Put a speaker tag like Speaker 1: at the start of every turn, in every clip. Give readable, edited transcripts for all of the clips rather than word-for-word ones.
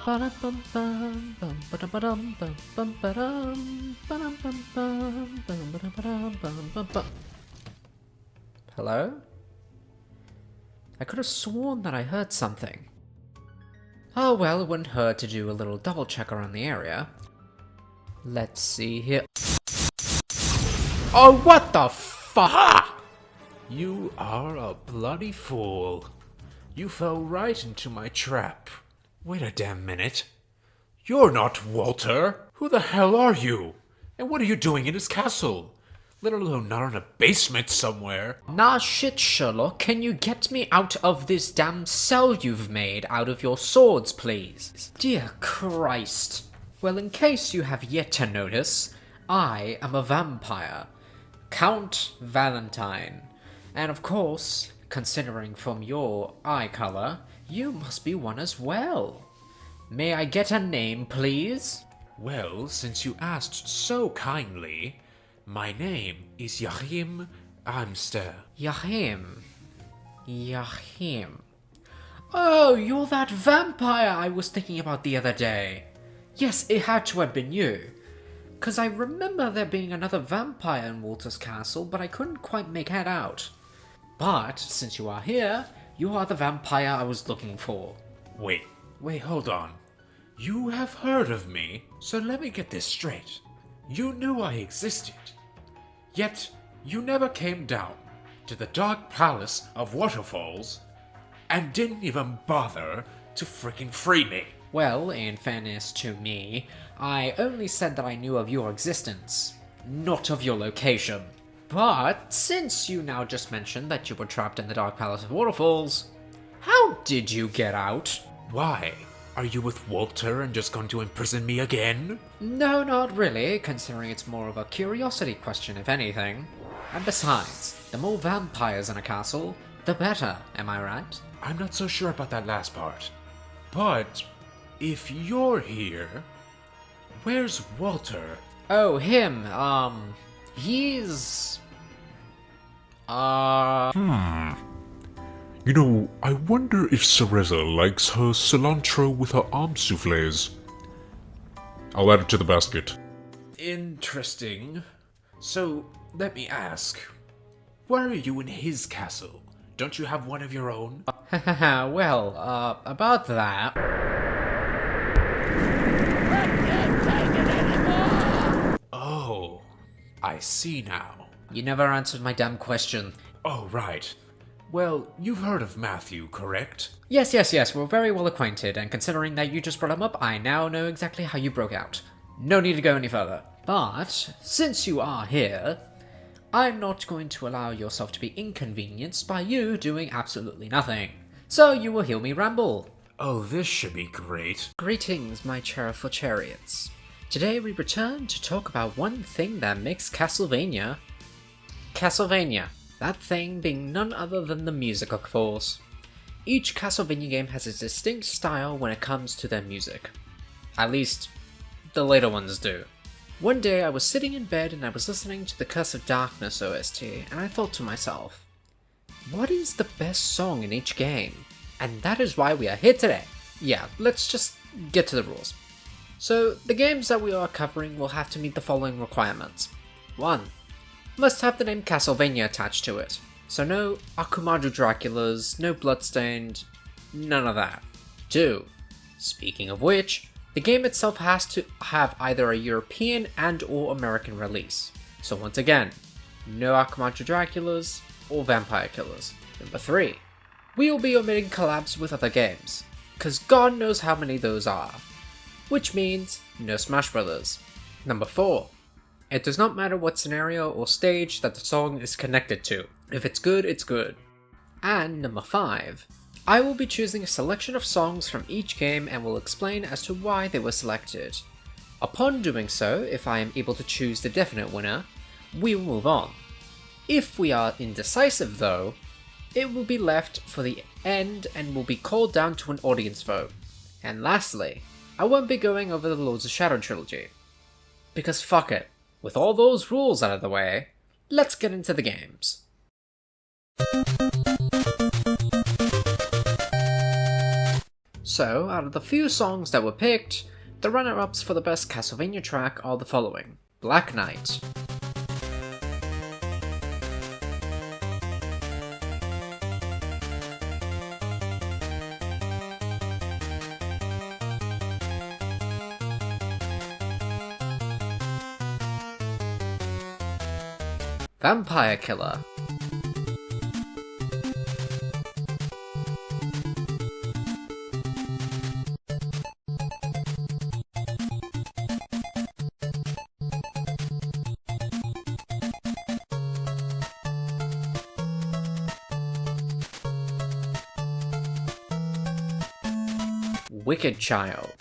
Speaker 1: Hello? I could have sworn that I heard something. Oh well, it wouldn't hurt to do a little double check around the area. Let's see here. Oh, what the fuck?
Speaker 2: You are a bloody fool. You fell right into my trap. Wait a damn minute. You're not Walter. Who the hell are you? And what are you doing in his castle? Let alone not in a basement somewhere.
Speaker 1: Nah shit, Sherlock. Can you get me out of this damn cell you've made out of your swords, please? Dear Christ. Well, in case you have yet to notice, I am a vampire. Count Valentine. And of course, considering from your eye color, you must be one as well. May I get a name, please?
Speaker 2: Well, since you asked so kindly, my name is Yahim Amster.
Speaker 1: Yahim. Oh, you're that vampire I was thinking about the other day. Yes, it had to have been you. 'Cause I remember there being another vampire in Walter's castle, but I couldn't quite make head out. But, since you are here, you are the vampire I was looking for.
Speaker 2: Wait, hold on. You have heard of me, so let me get this straight. You knew I existed. Yet, you never came down to the Dark Palace of Waterfalls and didn't even bother to frickin' free me.
Speaker 1: Well, in fairness to me, I only said that I knew of your existence, not of your location. But since you now just mentioned that you were trapped in the Dark Palace of Waterfalls, how did you get out?
Speaker 2: Why? Are you with Walter and just going to imprison me again?
Speaker 1: No, not really, considering it's more of a curiosity question if anything. And besides, the more vampires in a castle, the better, am I right?
Speaker 2: I'm not so sure about that last part. But if you're here, where's Walter?
Speaker 1: Oh, him, he's...
Speaker 3: You know, I wonder if Cereza likes her cilantro with her arm soufflés. I'll add it to the basket.
Speaker 2: Interesting. So, let me ask, why are you in his castle? Don't you have one of your own?
Speaker 1: Well, about that...
Speaker 2: Oh, I see now.
Speaker 1: You never answered my damn question.
Speaker 2: Oh, right. Well, you've heard of Matthew, correct?
Speaker 1: Yes, we're very well acquainted, and considering that you just brought him up, I now know exactly how you broke out. No need to go any further. But, since you are here, I'm not going to allow yourself to be inconvenienced by you doing absolutely nothing. So you will hear me ramble.
Speaker 2: Oh, this should be great.
Speaker 1: Greetings, my Cherryful Chariots. Today we return to talk about one thing that makes Castlevania... Castlevania. That thing being none other than the music, of course. Each Castlevania game has a distinct style when it comes to their music. At least, the later ones do. One day I was sitting in bed and I was listening to the Curse of Darkness OST, and I thought to myself, what is the best song in each game? And that is why we are here today. Yeah, let's just get to the rules. So, the games that we are covering will have to meet the following requirements. 1. Must have the name Castlevania attached to it. So no Akumajo Draculas, no Bloodstained, none of that. 2. Speaking of which, the game itself has to have either a European and or American release. So once again, no Akumajo Draculas or Vampire Killers. Number 3. We will be omitting collabs with other games, cause God knows how many those are. Which means no Smash Brothers. Number 4. It does not matter what scenario or stage that the song is connected to. If it's good, it's good. And number 5. I will be choosing a selection of songs from each game and will explain as to why they were selected. Upon doing so, if I am able to choose the definite winner, we will move on. If we are indecisive though, it will be left for the end and will be called down to an audience vote. And lastly, I won't be going over the Lords of Shadow trilogy. Because fuck it. With all those rules out of the way, let's get into the games. So, out of the few songs that were picked, the runner-ups for the best Castlevania track are the following: Black Knight, Vampire Killer, Wicked Child,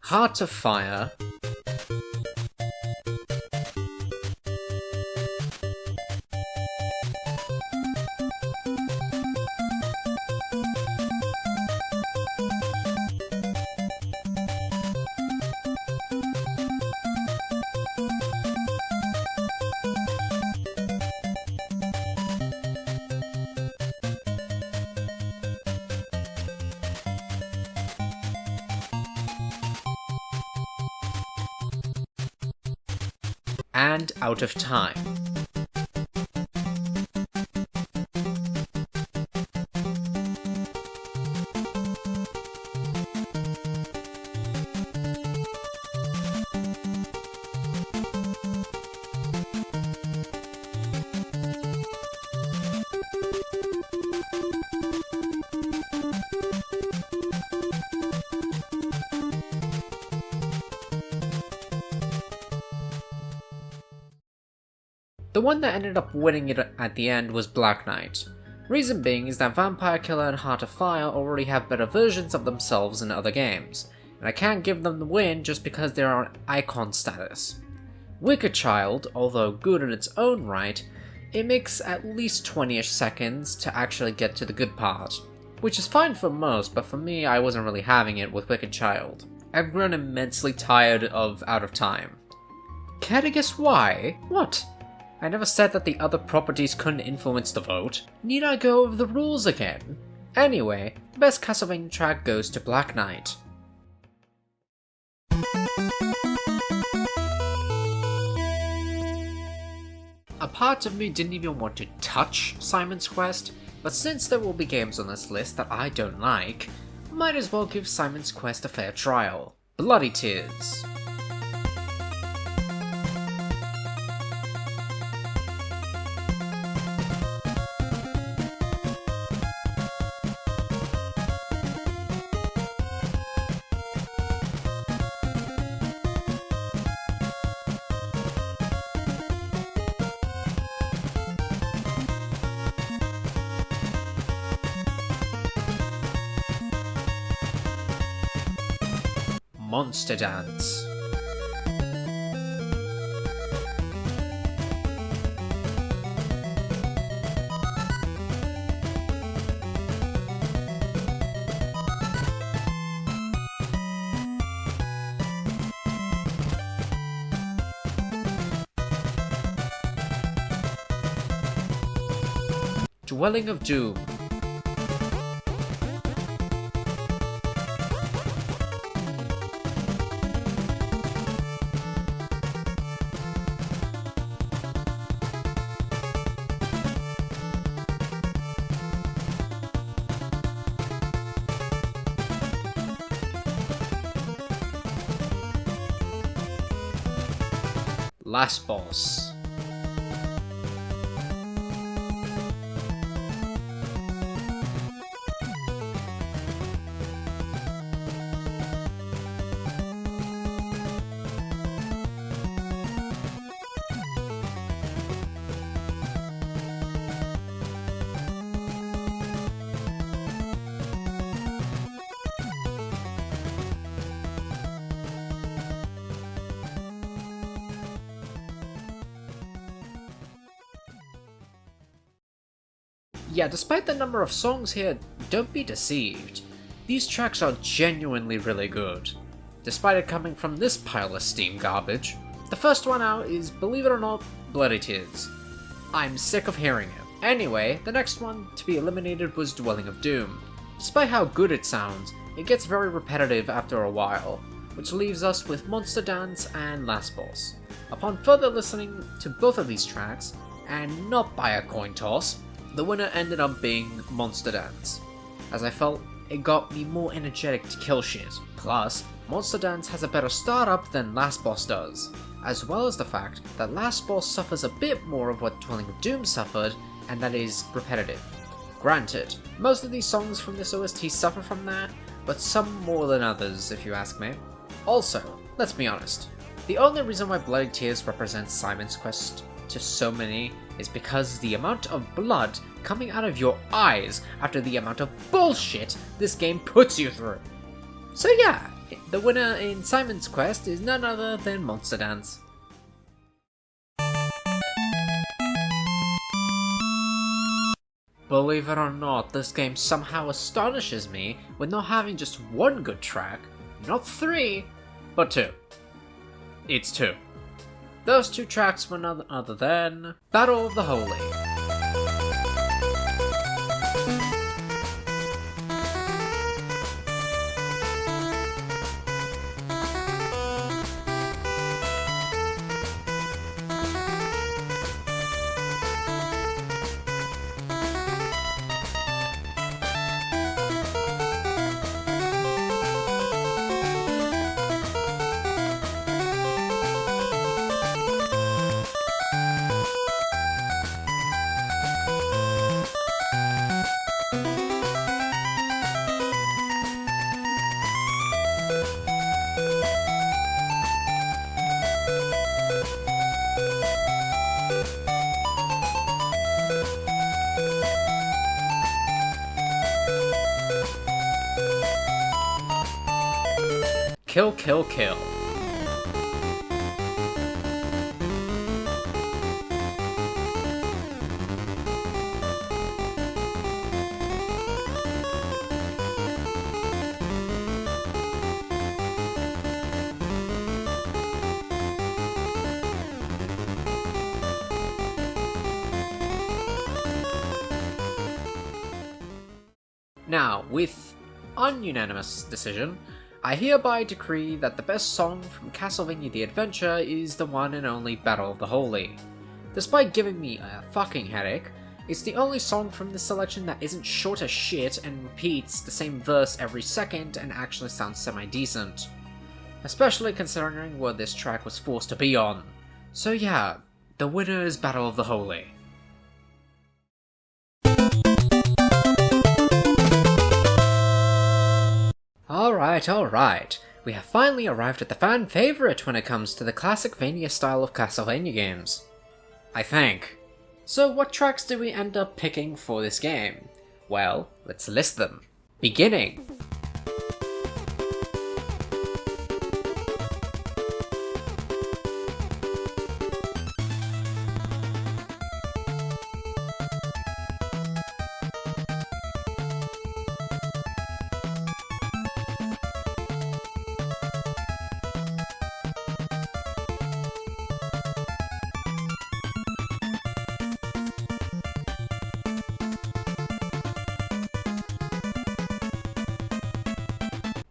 Speaker 1: Heart of Fire, and Out of Time. The one that ended up winning it at the end was Black Knight. Reason being is that Vampire Killer and Heart of Fire already have better versions of themselves in other games, and I can't give them the win just because they are on icon status. Wicked Child, although good in its own right, it makes at least 20ish seconds to actually get to the good part, which is fine for most, but for me I wasn't really having it with Wicked Child. I've grown immensely tired of Out of Time. Care to guess why? What? I never said that the other properties couldn't influence the vote. Need I go over the rules again? Anyway, the best Castlevania track goes to Black Knight. A part of me didn't even want to touch Simon's Quest, but since there will be games on this list that I don't like, I might as well give Simon's Quest a fair trial. Bloody Tears. Monster Dance. Dwelling of Doom. Last Boss. Yeah, despite the number of songs here, don't be deceived. These tracks are genuinely really good, despite it coming from this pile of Steam garbage. The first one out is, believe it or not, Bloody Tears. I'm sick of hearing it. Anyway, the next one to be eliminated was Dwelling of Doom. Despite how good it sounds, it gets very repetitive after a while, which leaves us with Monster Dance and Last Boss. Upon further listening to both of these tracks, and not by a coin toss, the winner ended up being Monster Dance, as I felt it got me more energetic to kill shit. Plus, Monster Dance has a better startup than Last Boss does, as well as the fact that Last Boss suffers a bit more of what Dwelling of Doom suffered, and that is repetitive. Granted, most of these songs from this OST suffer from that, but some more than others, if you ask me. Also, let's be honest, the only reason why Bloody Tears represents Simon's quest to so many is because the amount of blood coming out of your eyes after the amount of bullshit this game puts you through. So yeah, the winner in Simon's quest is none other than Monster Dance. Believe it or not, this game somehow astonishes me with not having just one good track, not 3, but 2. It's 2. Those 2 tracks were none other than Battle of the Holy. Kill, kill, kill. Now, with ununanimous decision, I hereby decree that the best song from Castlevania the Adventure is the one and only Battle of the Holy. Despite giving me a fucking headache, it's the only song from this selection that isn't short as shit and repeats the same verse every second and actually sounds semi-decent. Especially considering what this track was forced to be on. So yeah, the winner is Battle of the Holy. Alright, we have finally arrived at the fan favourite when it comes to the Classicvania style of Castlevania games. I think. So what tracks do we end up picking for this game? Well, let's list them. Beginning.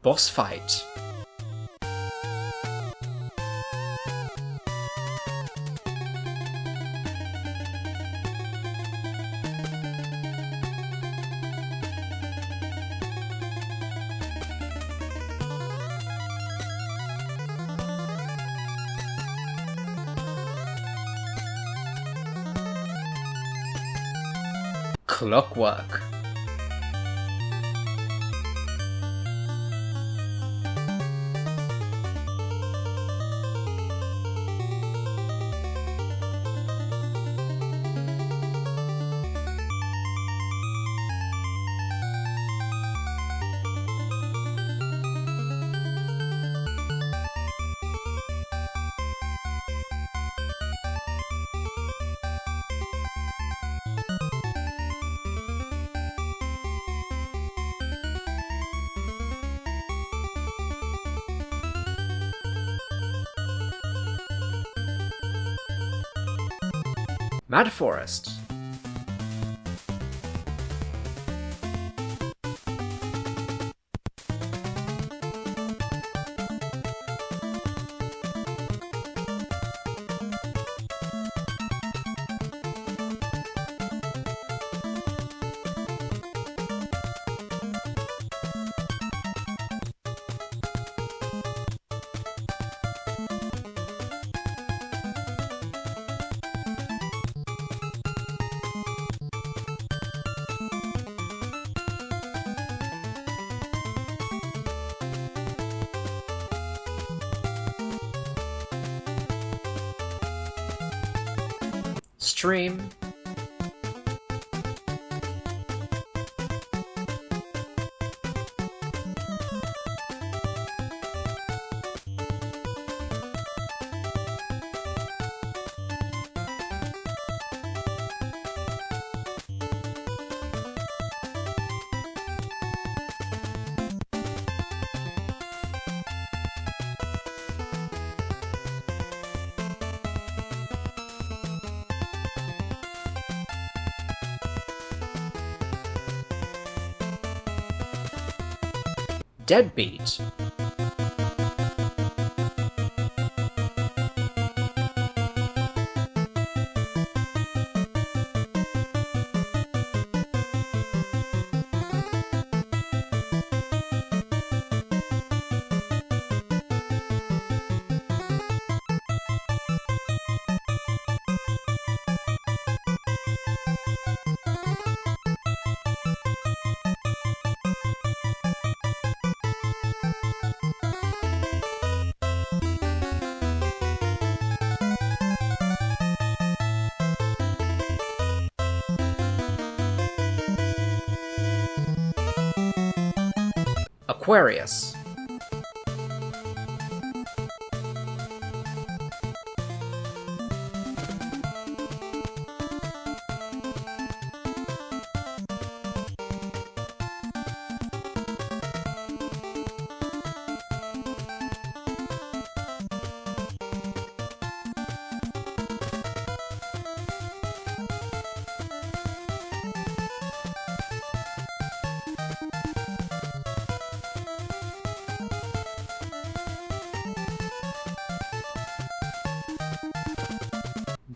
Speaker 1: Boss fight. Clockwork. Mad Forest. Stream. Deadbeat. Aquarius.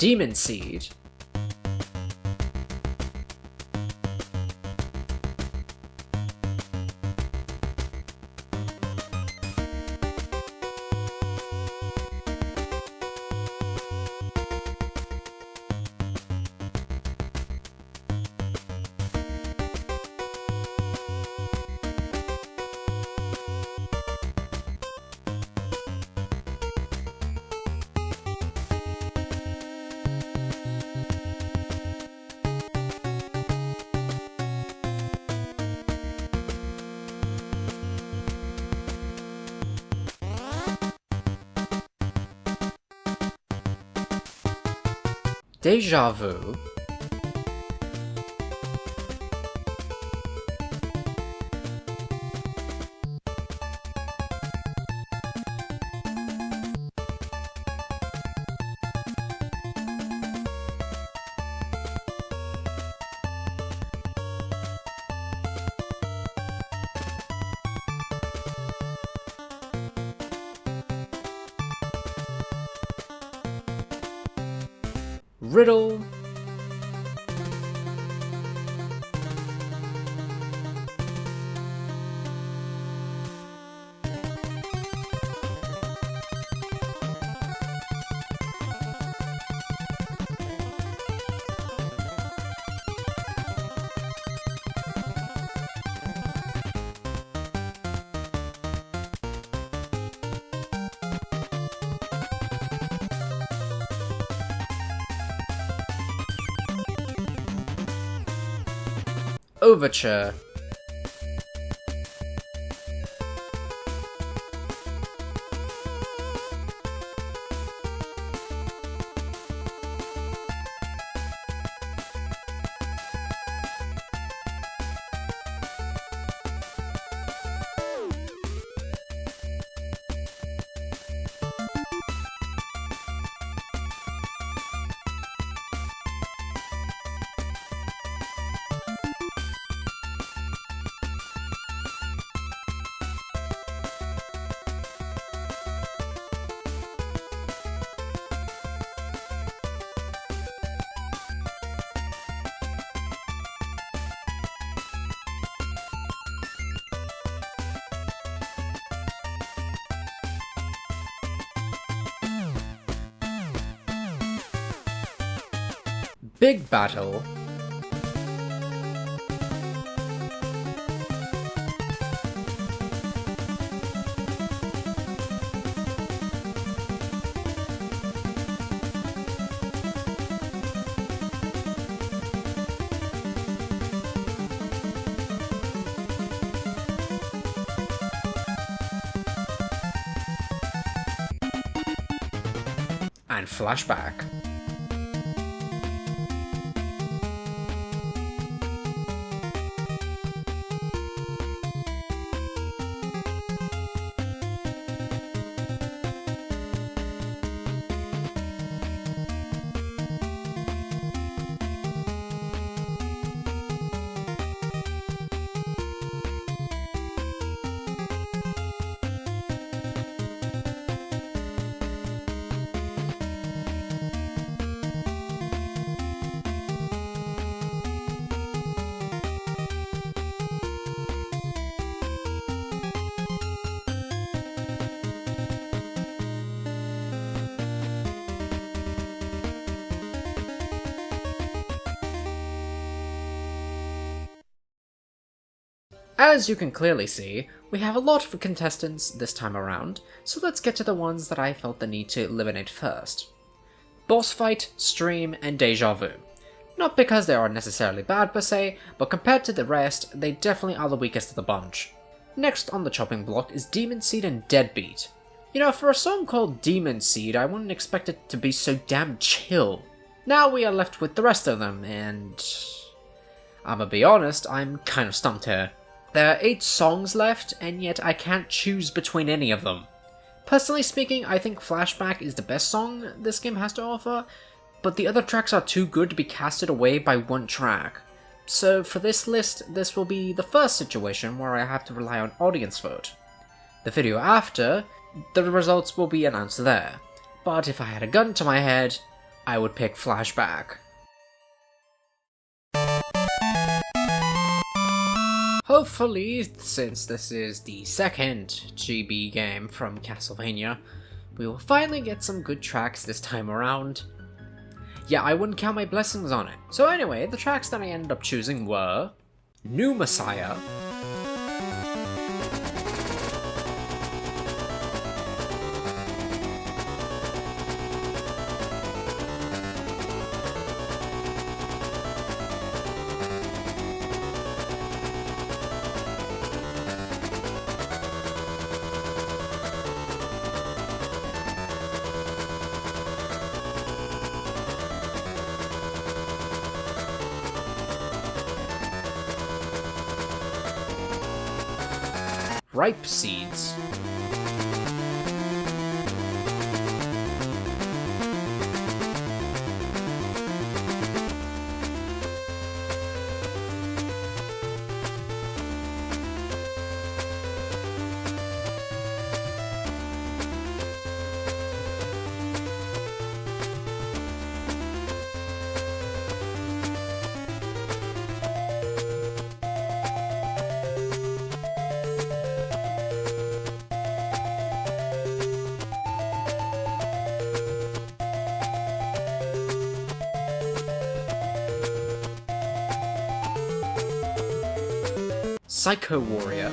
Speaker 1: Demon Seed. Deja Vu. Riddle. Overture. big battle. And flashback. As you can clearly see, we have a lot of contestants this time around, so let's get to the ones that I felt the need to eliminate first. Boss Fight, Stream, and Deja Vu. Not because they are necessarily bad per se, but compared to the rest, they definitely are the weakest of the bunch. Next on the chopping block is Demon Seed and Deadbeat. You know, for a song called Demon Seed, I wouldn't expect it to be so damn chill. Now we are left with the rest of them, and I'ma be honest, I'm kind of stumped here. There are 8 songs left, and yet I can't choose between any of them. Personally speaking, I think Flashback is the best song this game has to offer, but the other tracks are too good to be casted away by one track. So for this list, this will be the first situation where I have to rely on audience vote. The video after, the results will be announced there, but if I had a gun to my head, I would pick Flashback. Hopefully, since this is the second GB game from Castlevania, we will finally get some good tracks this time around. Yeah, I wouldn't count my blessings on it. So anyway, the tracks that I ended up choosing were New Messiah, Ripe Seeds, Psycho Warrior,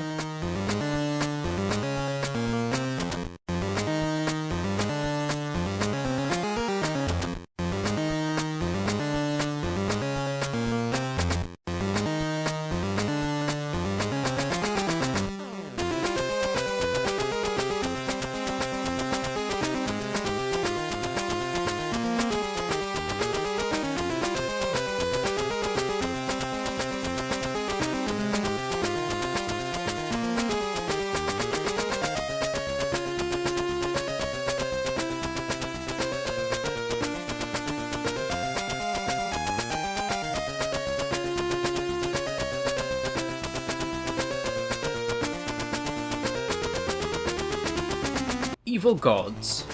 Speaker 1: Evil Gods,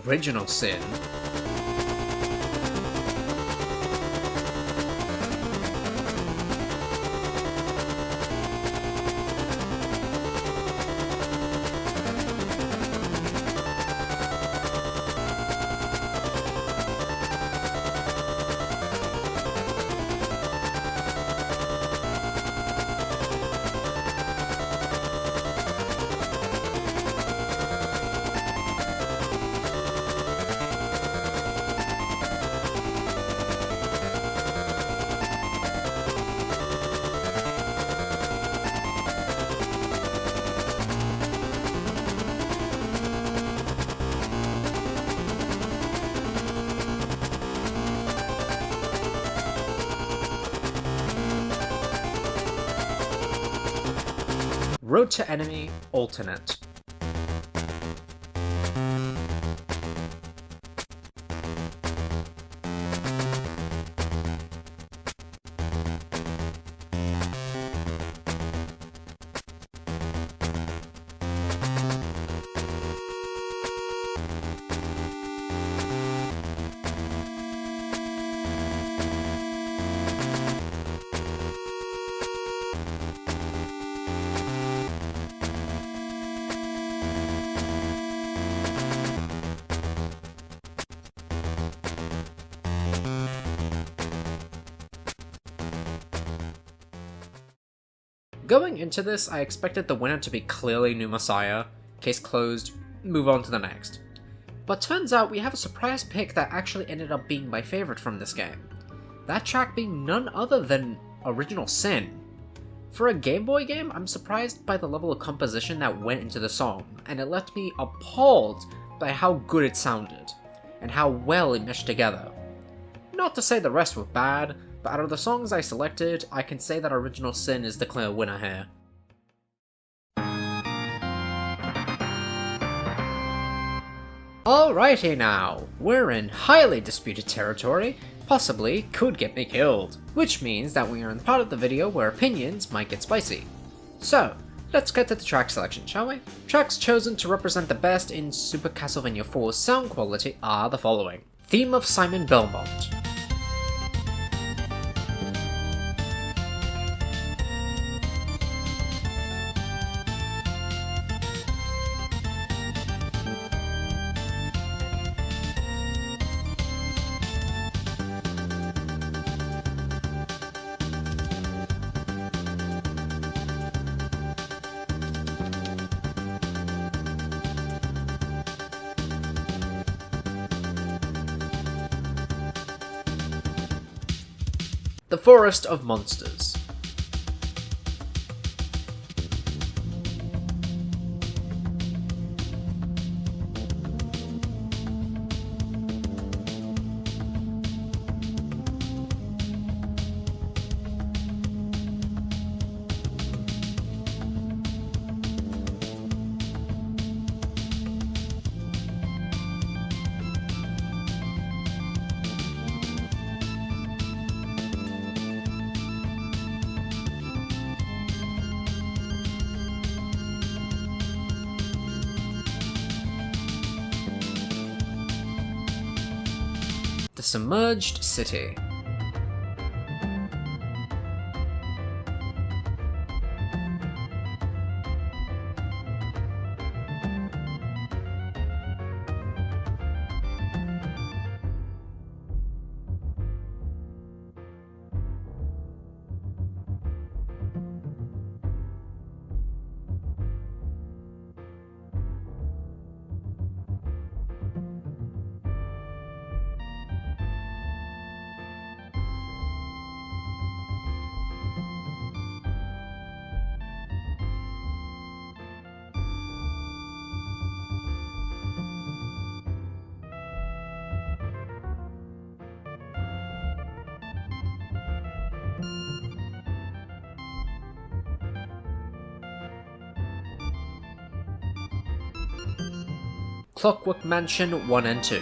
Speaker 1: original Sin. Road to Enemy Alternate. Going into this, I expected the winner to be clearly New Messiah. Case closed, move on to the next. But turns out we have a surprise pick that actually ended up being my favorite from this game. That track being none other than Original Sin. For a Game Boy game, I'm surprised by the level of composition that went into the song, and it left me appalled by how good it sounded, and how well it meshed together. Not to say the rest were bad, but out of the songs I selected, I can say that Original Sin is the clear winner here. Alrighty now, we're in highly disputed territory, possibly could get me killed, which means that we are in the part of the video where opinions might get spicy. So, let's get to the track selection, shall we? Tracks chosen to represent the best in Super Castlevania IV's sound quality are the following. Theme of Simon Belmont. The Forest of Monsters. The Submerged City. Clockwork Mansion 1 and 2.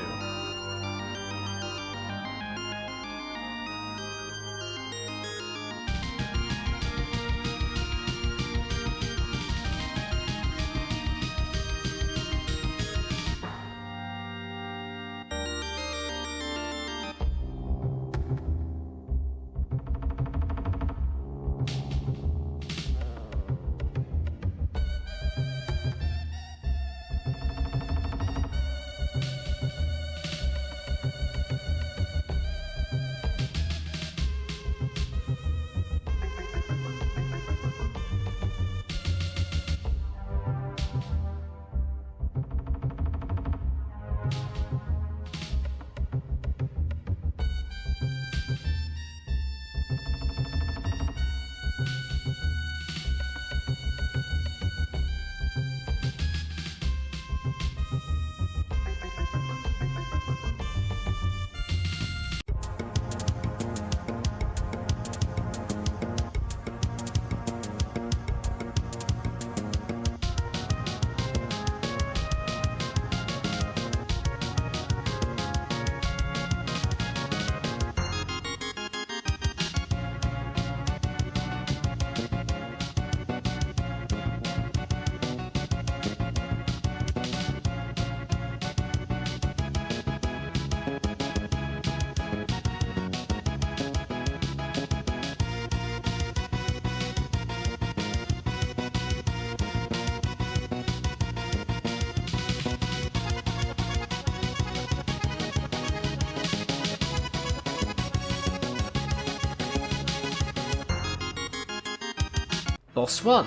Speaker 1: Boss 1.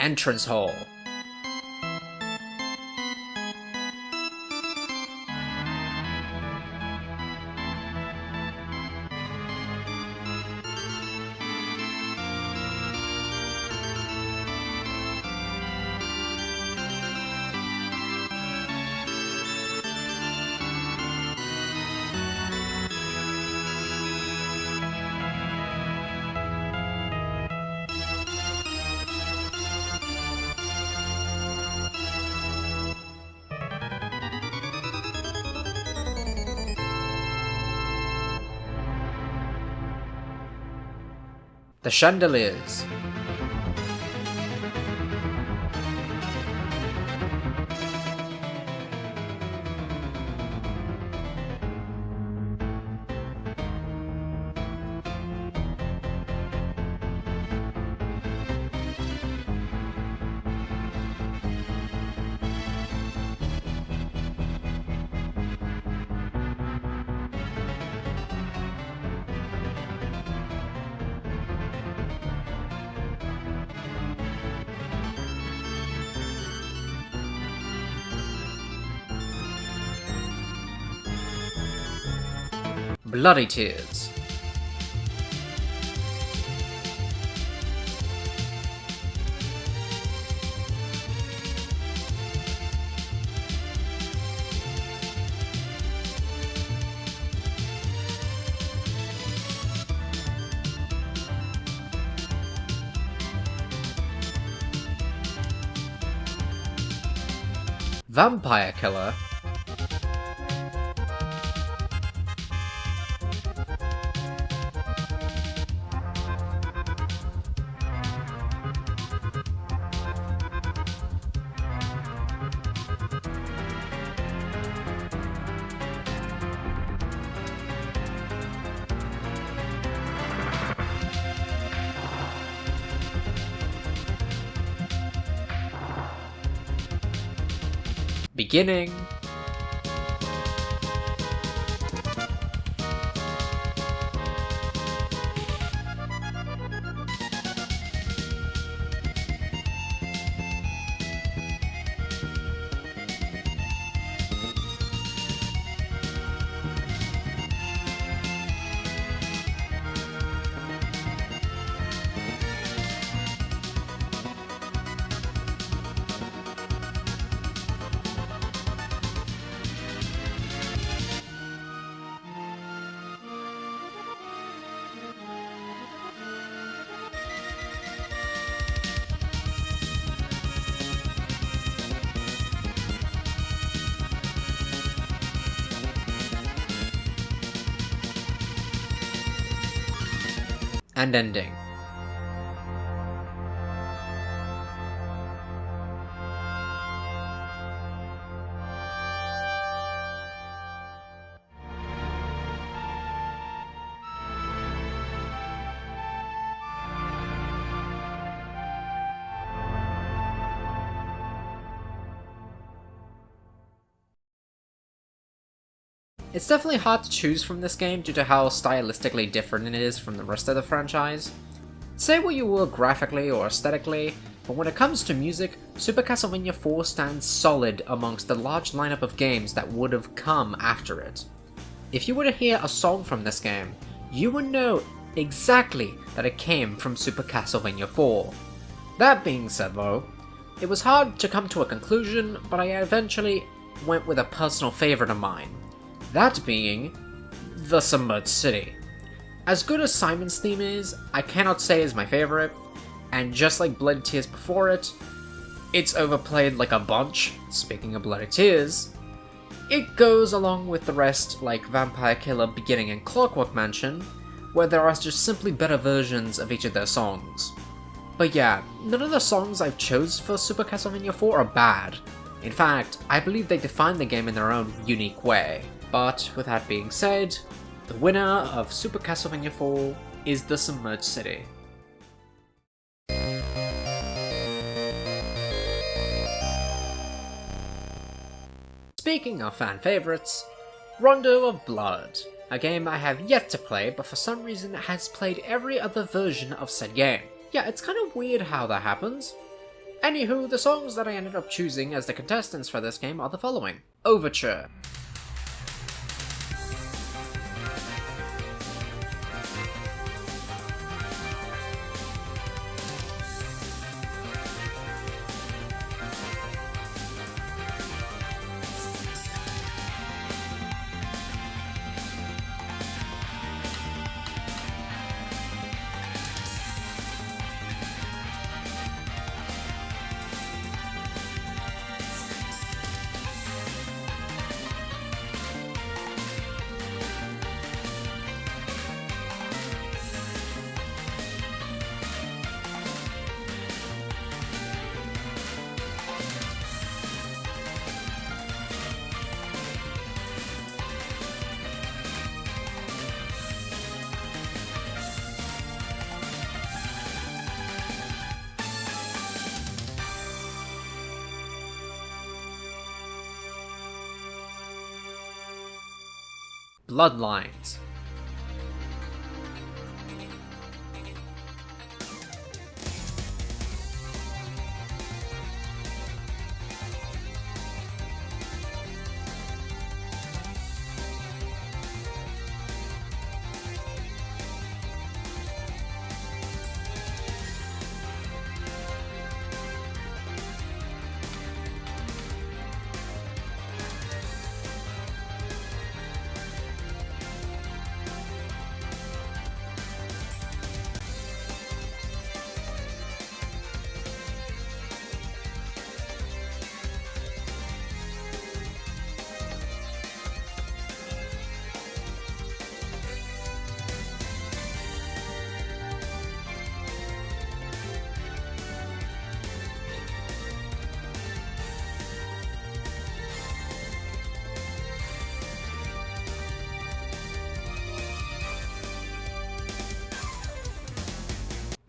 Speaker 1: Entrance Hall. The Chandeliers. Bloody Tears. Vampire Killer. Beginning. And ending. It's definitely hard to choose from this game due to how stylistically different it is from the rest of the franchise. Say what you will graphically or aesthetically, but when it comes to music, Super Castlevania IV stands solid amongst the large lineup of games that would have come after it. If you were to hear a song from this game, you would know exactly that it came from Super Castlevania IV. That being said though, it was hard to come to a conclusion, but I eventually went with a personal favourite of mine. That being the Submerged City. As good as Simon's theme is, I cannot say is my favorite, and just like Bloody Tears before it, it's overplayed like a bunch, speaking of Bloody Tears, It goes along with the rest, like Vampire Killer Beginning and Clockwork Mansion, where there are just simply better versions of each of their songs. But yeah, none of the songs I've chose for Super Castlevania IV are bad. In fact, I believe they define the game in their own unique way. But with that being said, the winner of Super Castlevania IV is the Submerged City. Speaking of fan favorites, Rondo of Blood, a game I have yet to play but for some reason has played every other version of said game. Yeah, it's kind of weird how that happens. Anywho, the songs that I ended up choosing as the contestants for this game are the following. Overture. Bloodlines.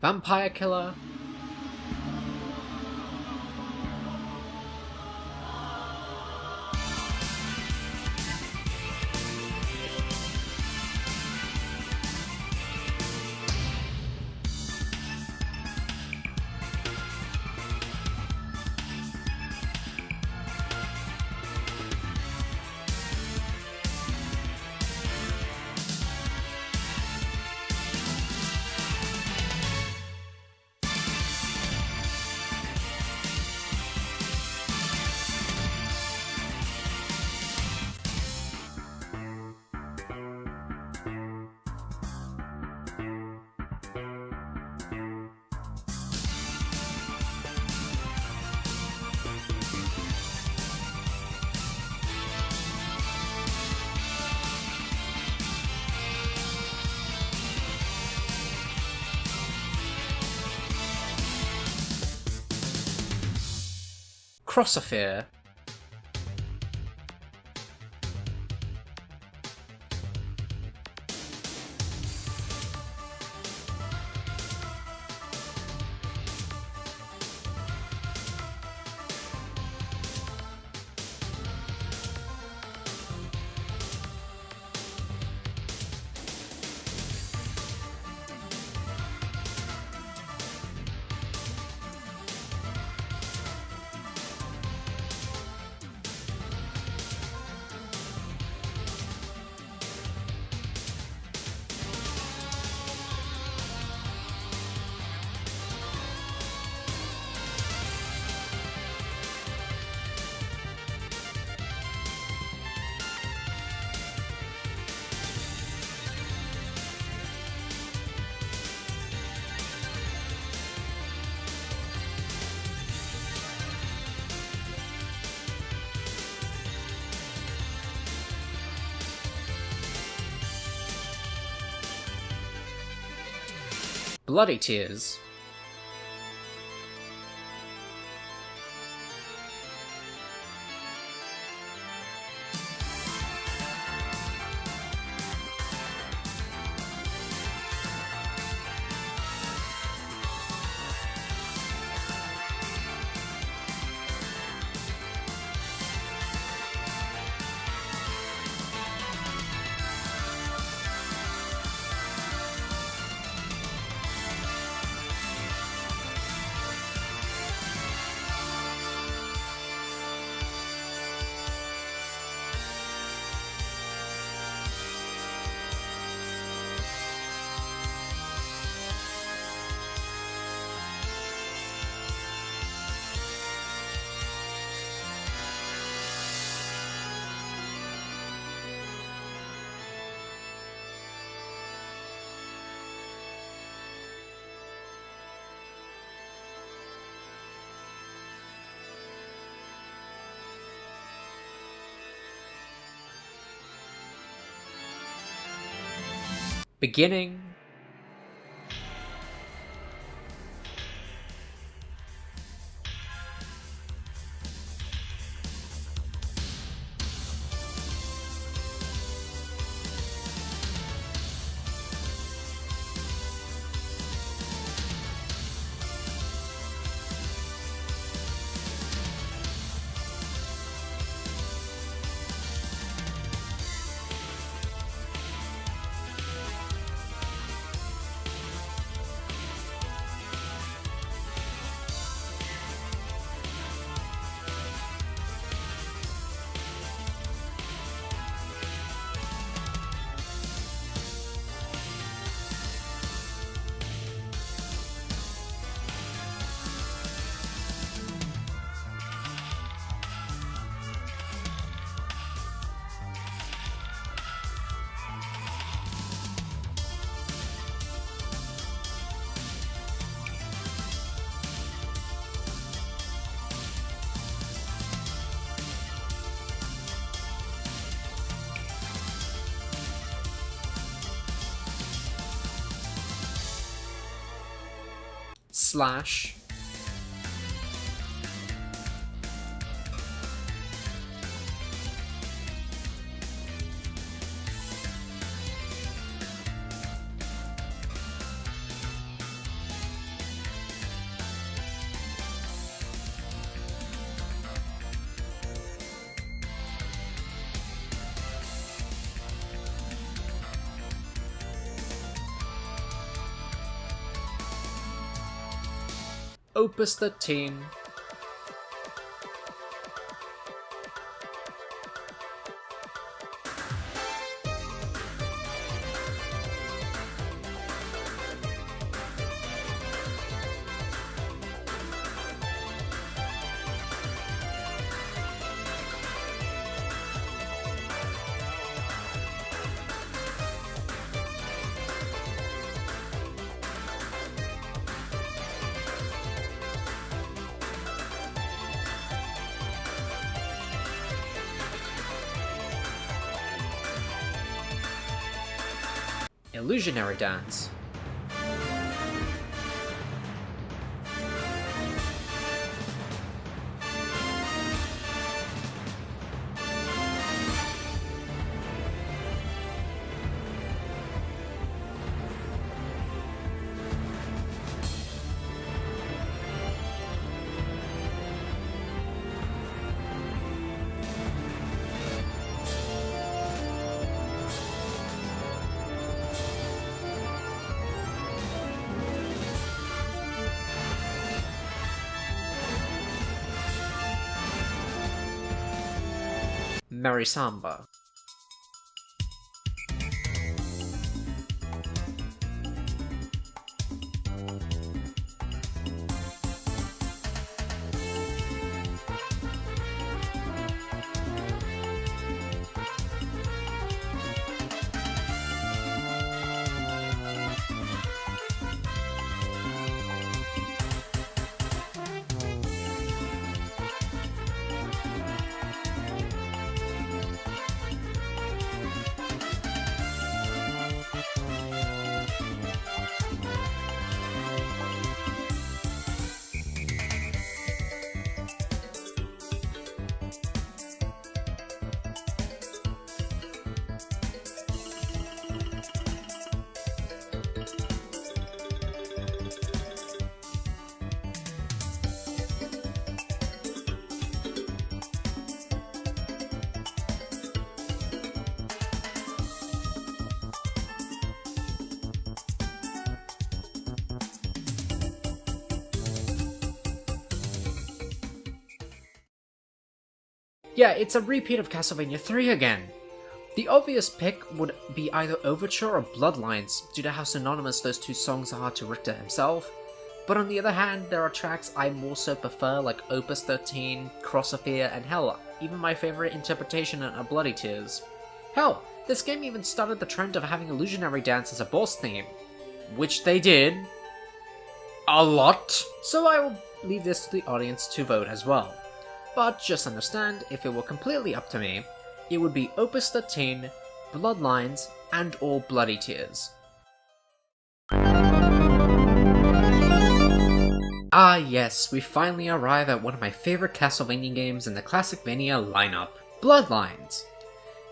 Speaker 1: Vampire Killer. Crossafire. Bloody Tears. Beginning. Slash. Opus 13. Illusionary Dance. Merry Samba. Yeah, it's a repeat of Castlevania 3 again. The obvious pick would be either Overture or Bloodlines, due to how synonymous those two songs are to Richter himself. But on the other hand, there are tracks I more so prefer, like Opus 13, Crossophia, and hell, even my favorite interpretation are Bloody Tears. Hell, this game even started the trend of having Illusionary Dance as a boss theme. Which they did. A lot. So I will leave this to the audience to vote as well. But just understand, if it were completely up to me, it would be Opus 13, Bloodlines, and or Bloody Tears. Ah yes, we finally arrive at one of my favorite Castlevania games in the Classicvania lineup, Bloodlines.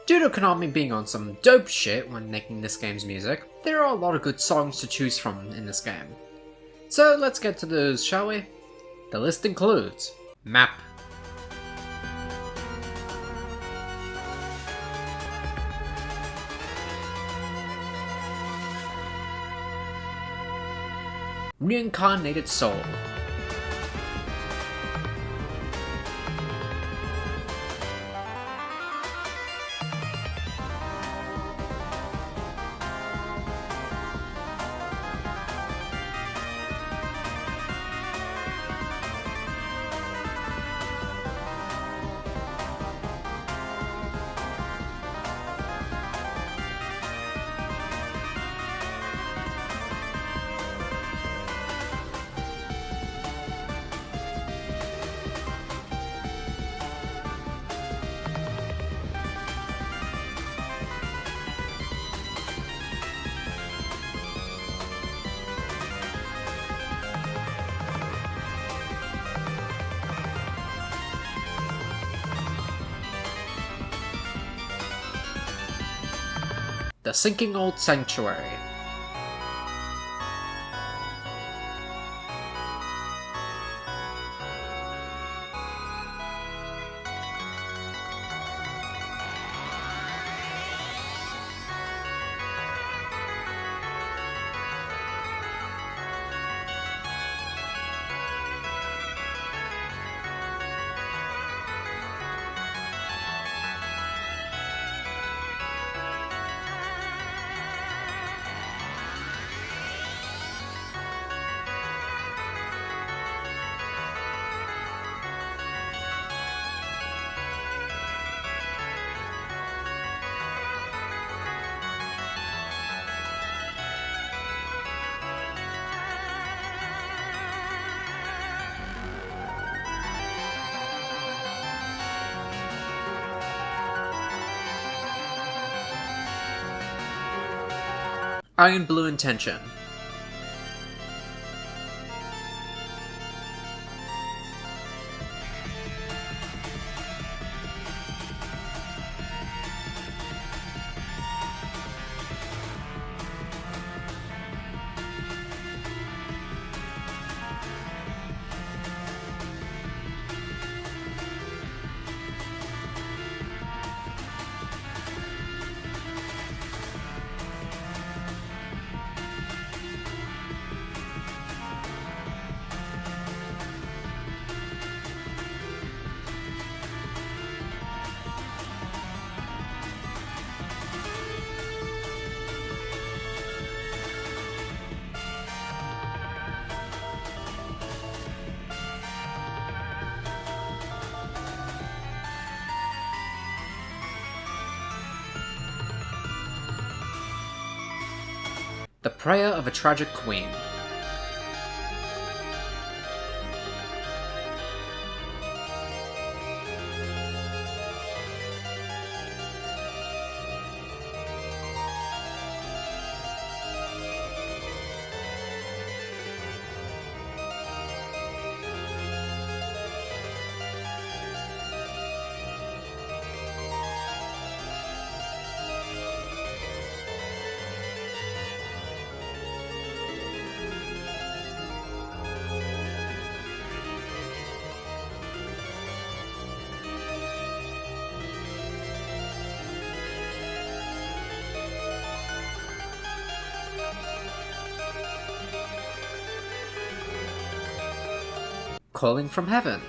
Speaker 1: Due to Konami being on some dope shit when making this game's music, there are a lot of good songs to choose from in this game. So let's get to those, shall we? The list includes Map, Reincarnated Soul, The Sinking Old Sanctuary, Iron Blue Intention, The Prayer of a Tragic Queen, Calling from Heaven,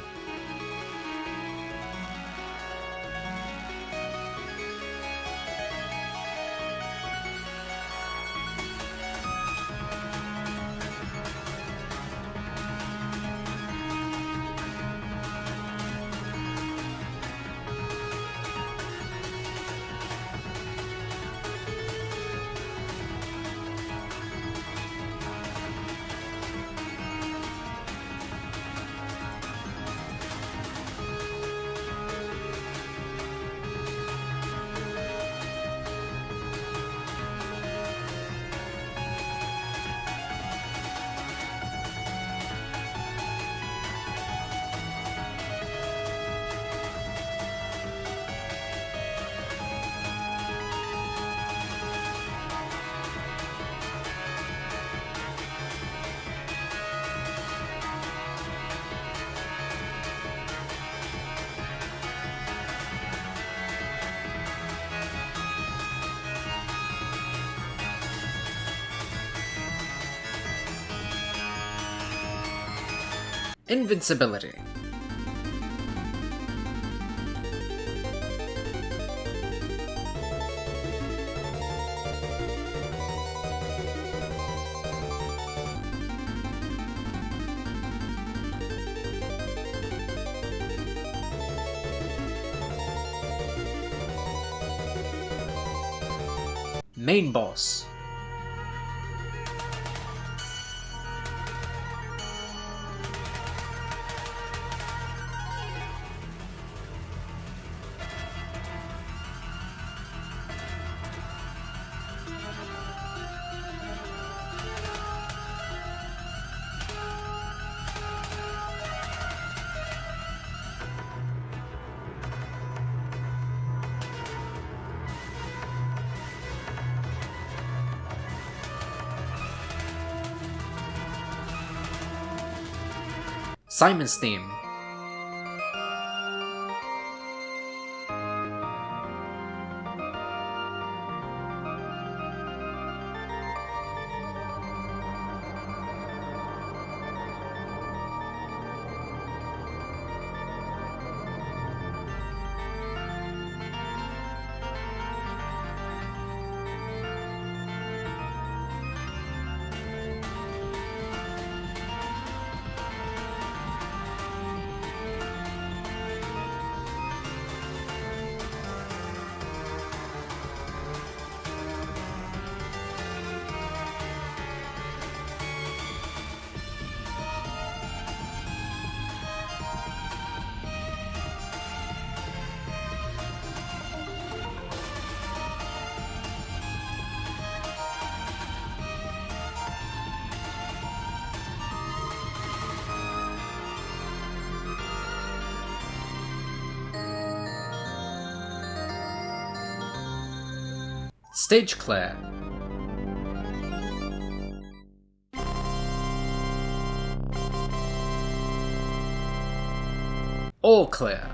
Speaker 1: Invincibility. Main boss. Simon's theme. Stage clear. All clear.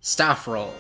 Speaker 1: Staff roll.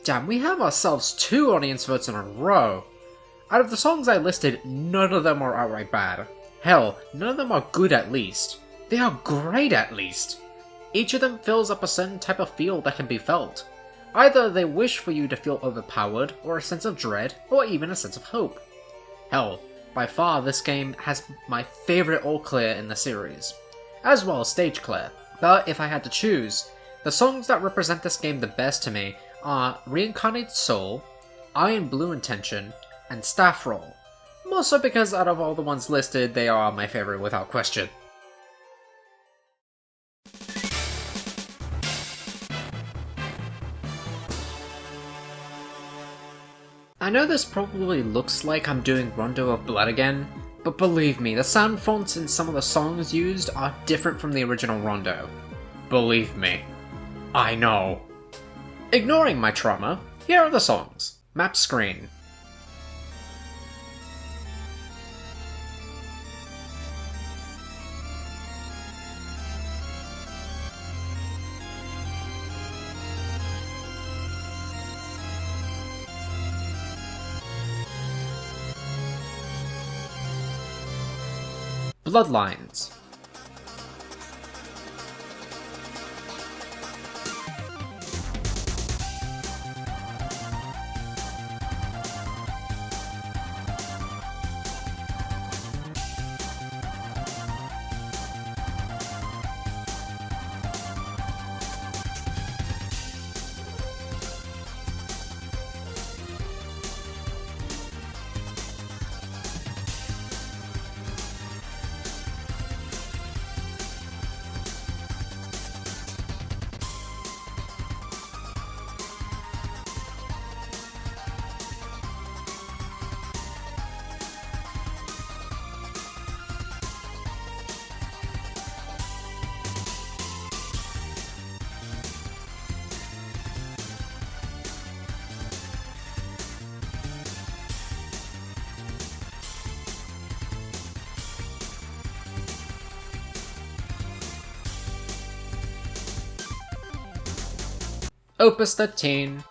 Speaker 1: Damn, we have ourselves 2 audience votes in a row. Out of the songs I listed, none of them are outright bad. Hell, none of them are good at least. They are great at least. Each of them fills up a certain type of feel that can be felt. Either they wish for you to feel overpowered, or a sense of dread, or even a sense of hope. Hell, by far this game has my favourite all clear in the series, as well as stage clear. But if I had to choose, the songs that represent this game the best to me are Reincarnated Soul, Iron Blue Intention, and Staff Roll. More so because out of all the ones listed, they are my favourite without question. I know this probably looks like I'm doing Rondo of Blood again, but believe me, the sound fonts in some of the songs used are different from the original Rondo. Believe me. I know. Ignoring my trauma, here are the songs. Map screen. Bloodlines. Opus 13.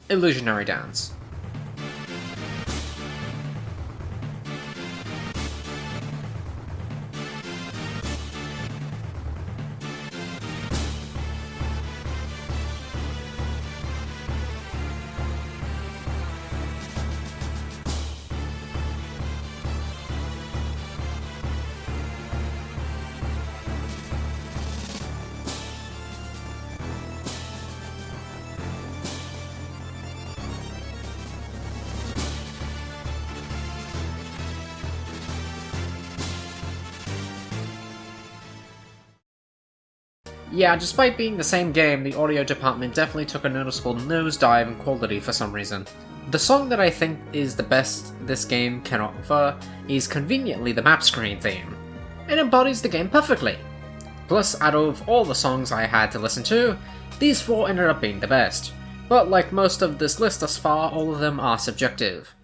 Speaker 1: Illusionary Dance. Yeah, despite being the same game, the audio department definitely took a noticeable nosedive in quality for some reason. The song that I think is the best this game can offer is conveniently the map screen theme. It embodies the game perfectly. Plus, out of all the songs I had to listen to, these four ended up being the best. But like most of this list thus far, all of them are subjective.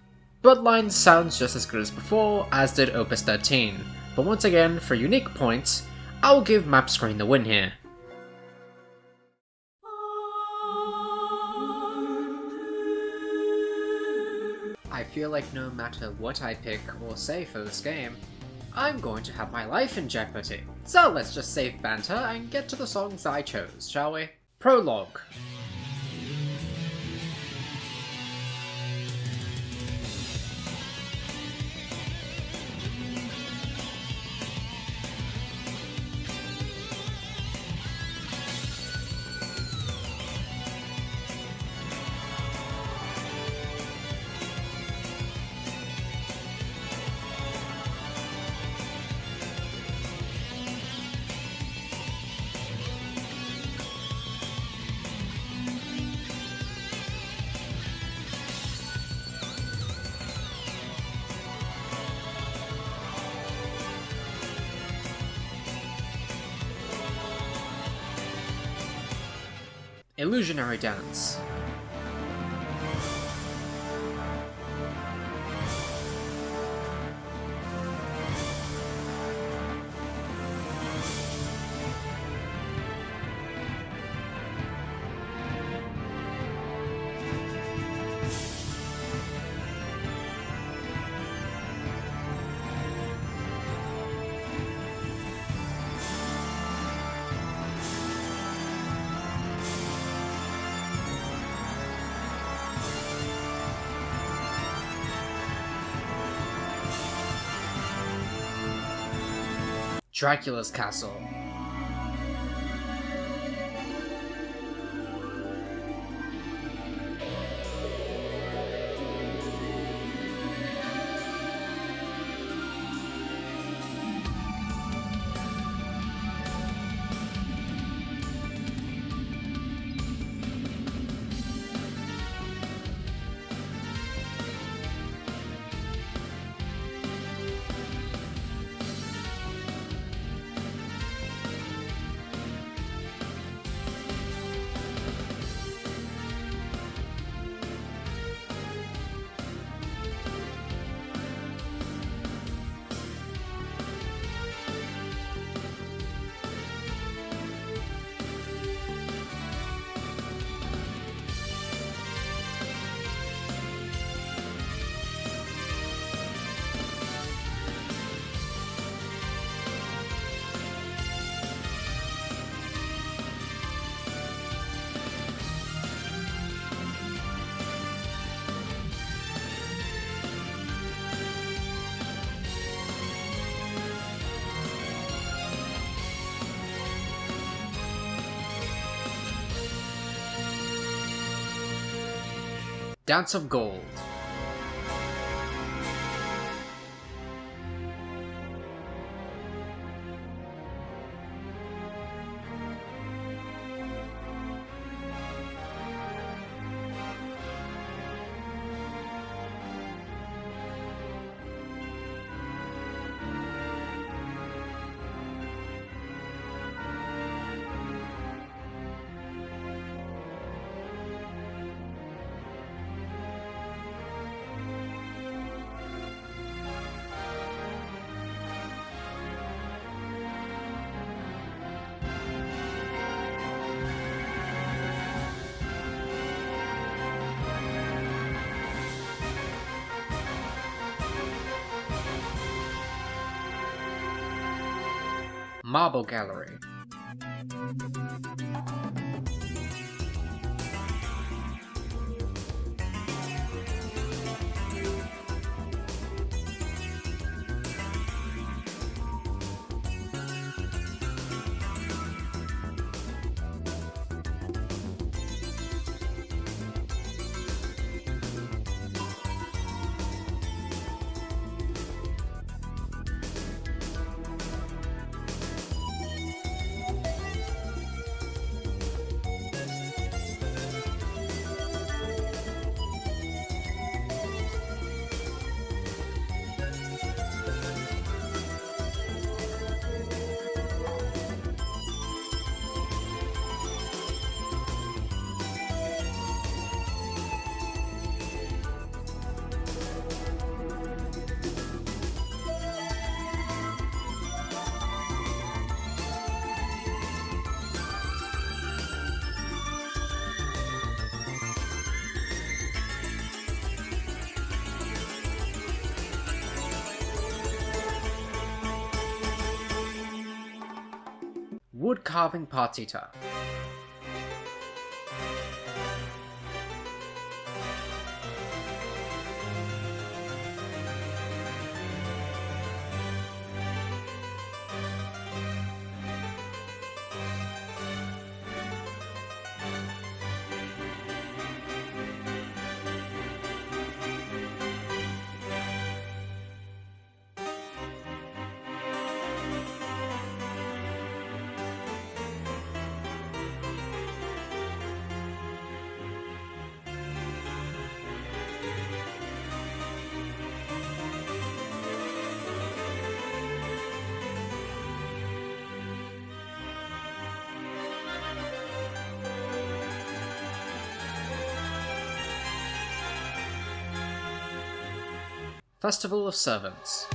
Speaker 1: Bloodlines sounds just as good as before, as did Opus 13, but once again, for unique points, I'll give map screen the win here. I feel like no matter what I pick or say for this game, I'm going to have my life in jeopardy. So let's just save banter and get to the songs I chose, shall we? Prologue. Illusionary Dance. Dracula's Castle. Dance of Gold. Marble Gallery. Wood Carving Partita. Festival of Servants.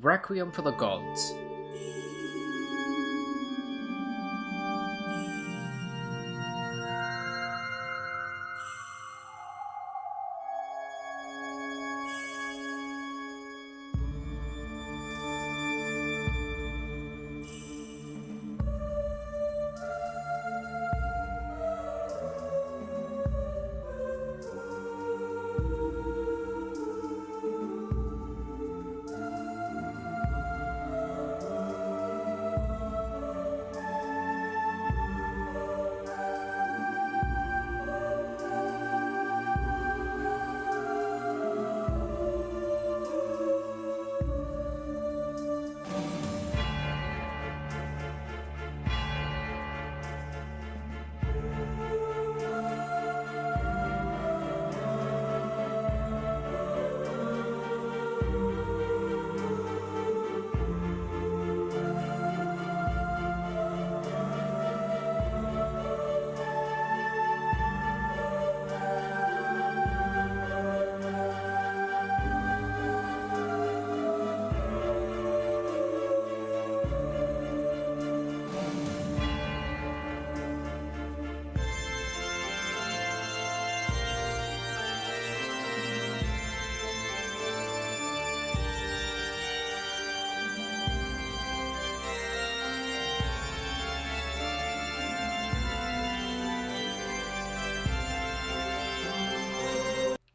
Speaker 1: Requiem for the Gods.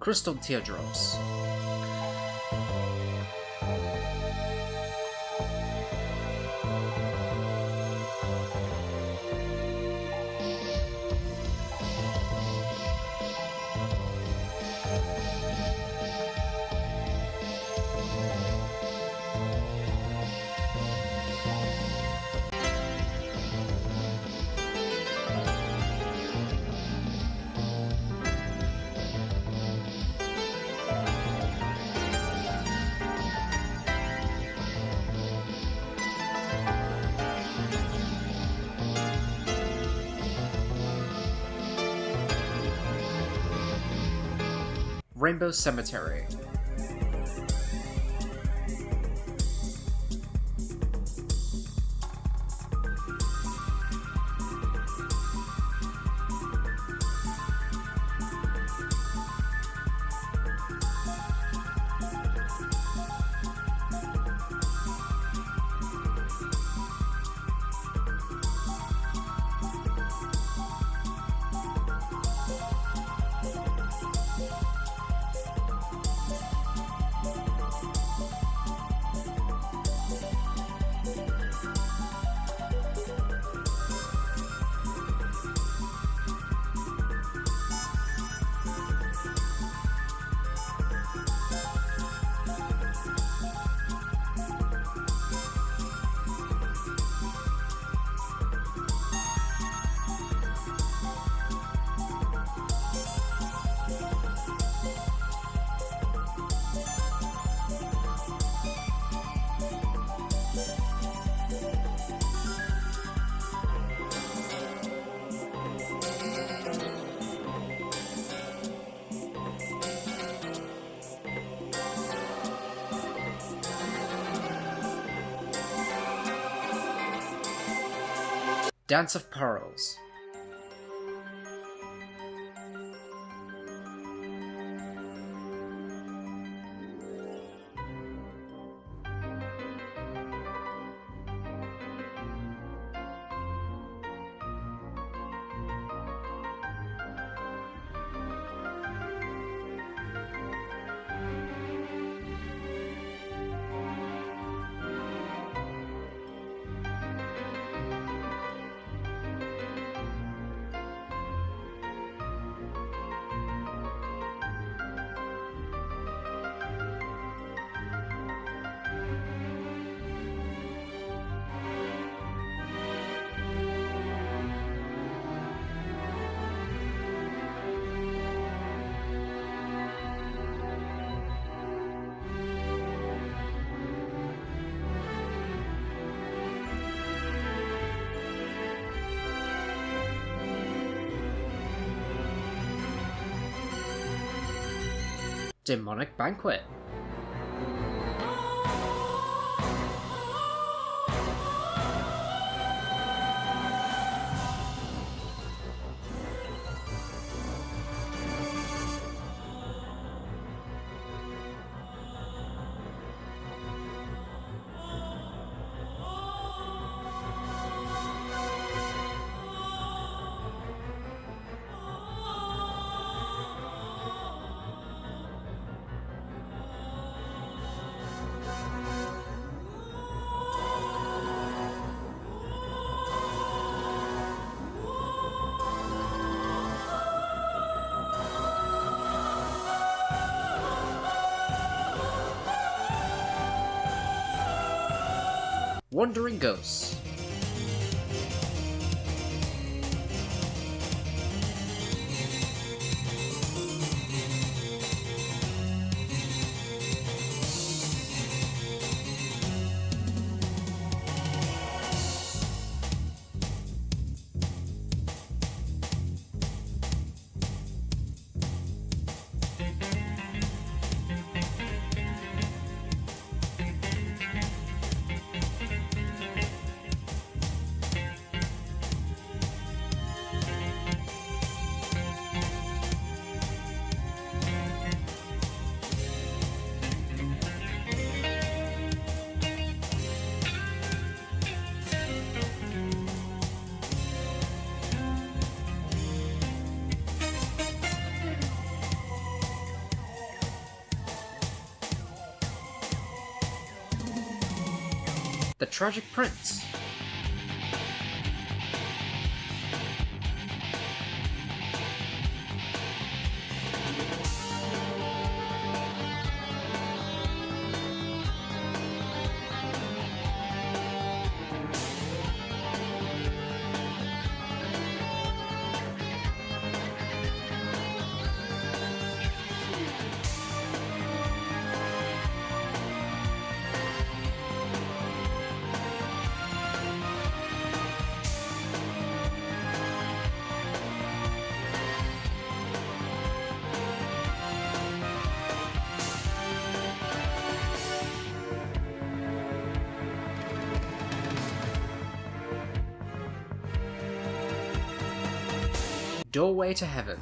Speaker 1: Crystal Teardrops. Rainbow Cemetery. Dance of Pearls. Demonic Banquet. Wandering Ghosts. The Tragic Prince. Doorway to Heaven.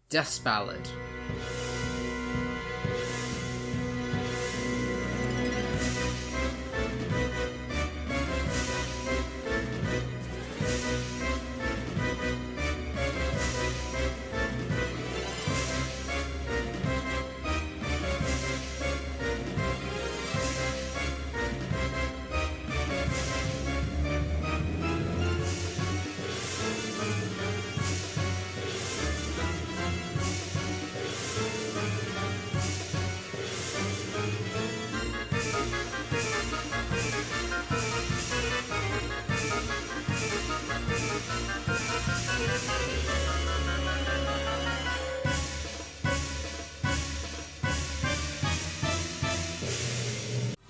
Speaker 1: Death's Ballad.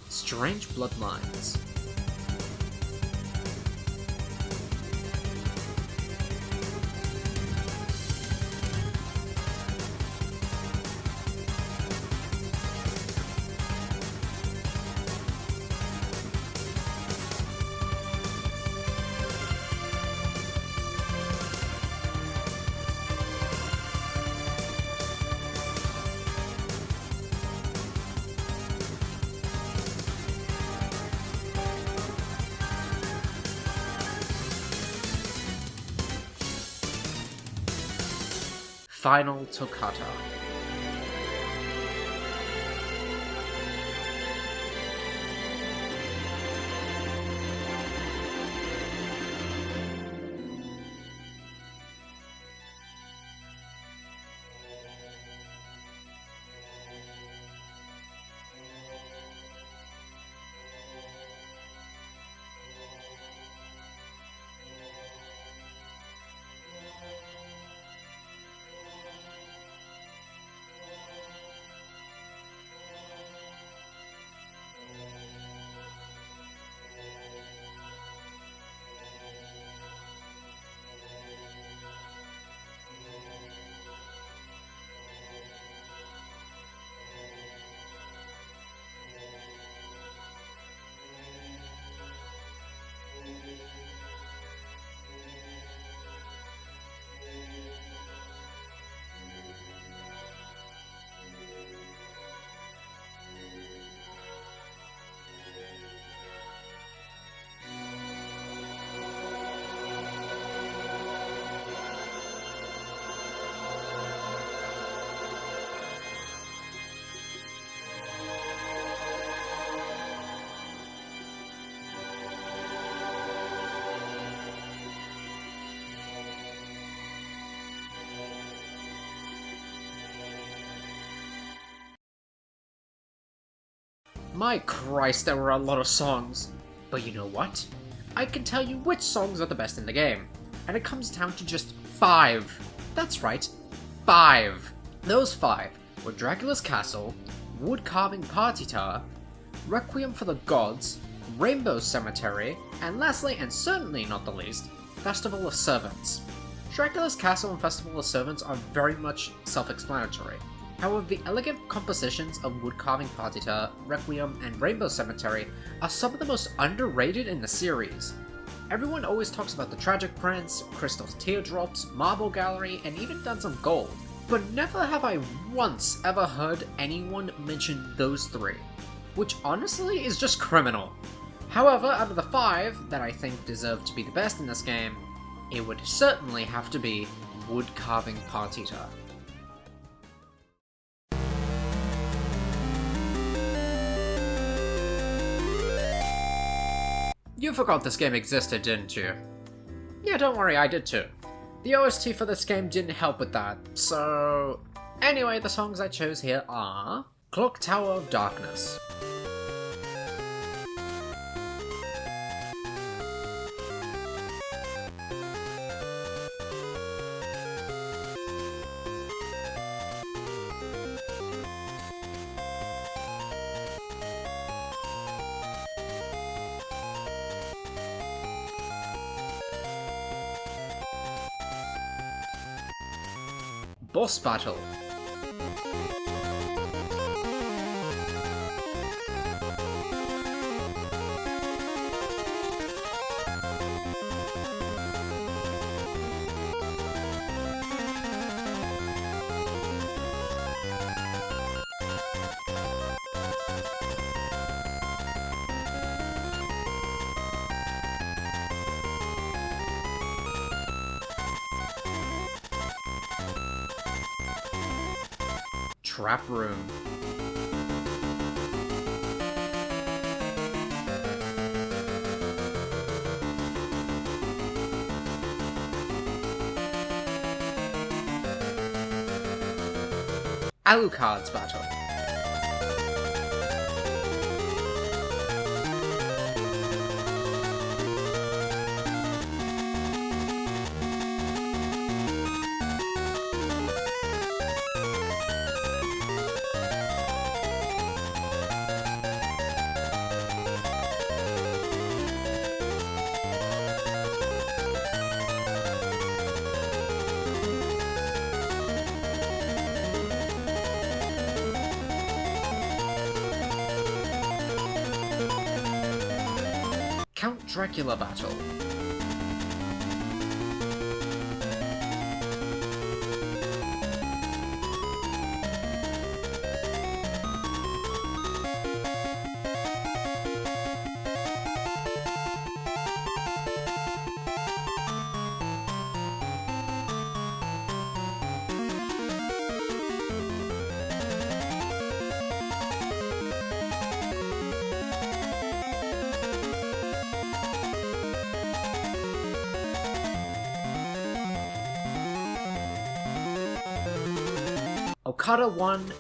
Speaker 1: Strange Bloodlines. final toccata. My Christ, there were a lot of songs. But you know what? I can tell you which songs are the best in the game. And it comes down to just 5. That's right, 5. Those 5 were Dracula's Castle, Wood Carving Partita, Requiem for the Gods, Rainbow Cemetery, and lastly, and certainly not the least, Festival of Servants. Dracula's Castle and Festival of Servants are very much self-explanatory. However, the elegant compositions of Wood Carving Partita, Requiem, and Rainbow Cemetery are some of the most underrated in the series. Everyone always talks about the Tragic Prince, Crystal Teardrops, Marble Gallery, and even Duns of Gold, but never have I once ever heard anyone mention those 3, which honestly is just criminal. However, out of the 5 that I think deserve to be the best in this game, it would certainly have to be Wood Carving Partita. You forgot this game existed, didn't you? Yeah, don't worry, I did too. The OST for this game didn't help with that, so... Anyway, the songs I chose here are... Clock Tower of Darkness, Boss Battle, Trap Room, Alucard's Battle, Count Dracula Battle, Cutter 1.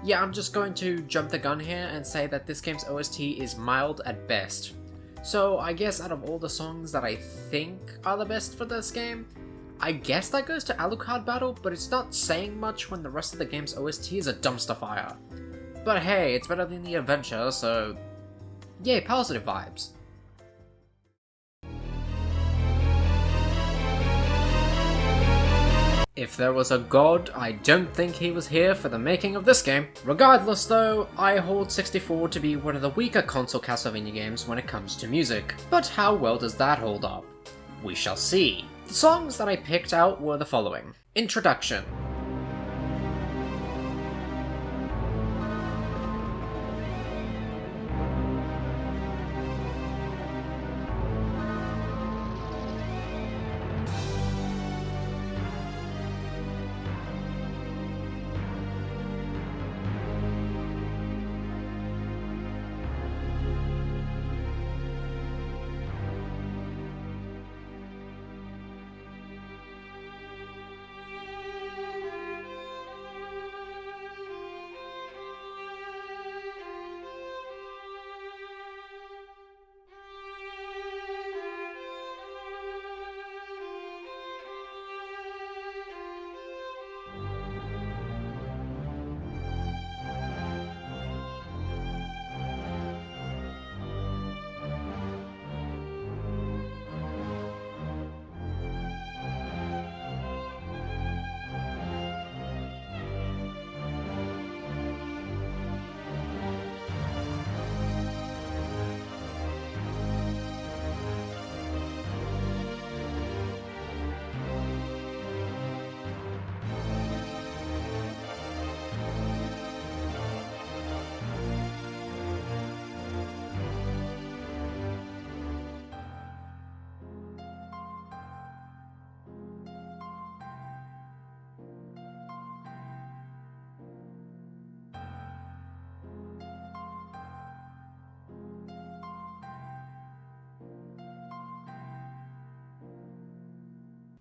Speaker 1: Yeah, I'm just going to jump the gun here and say that this game's OST is mild at best. So I guess out of all the songs that I think are the best for this game, I guess that goes to Alucard Battle, but it's not saying much when the rest of the game's OST is a dumpster fire. But hey, it's better than the Adventure, so yay, positive vibes. If there was a god, I don't think he was here for the making of this game. Regardless though, I hold 64 to be one of the weaker console Castlevania games when it comes to music. But how well does that hold up? We shall see. The songs that I picked out were the following. Introduction.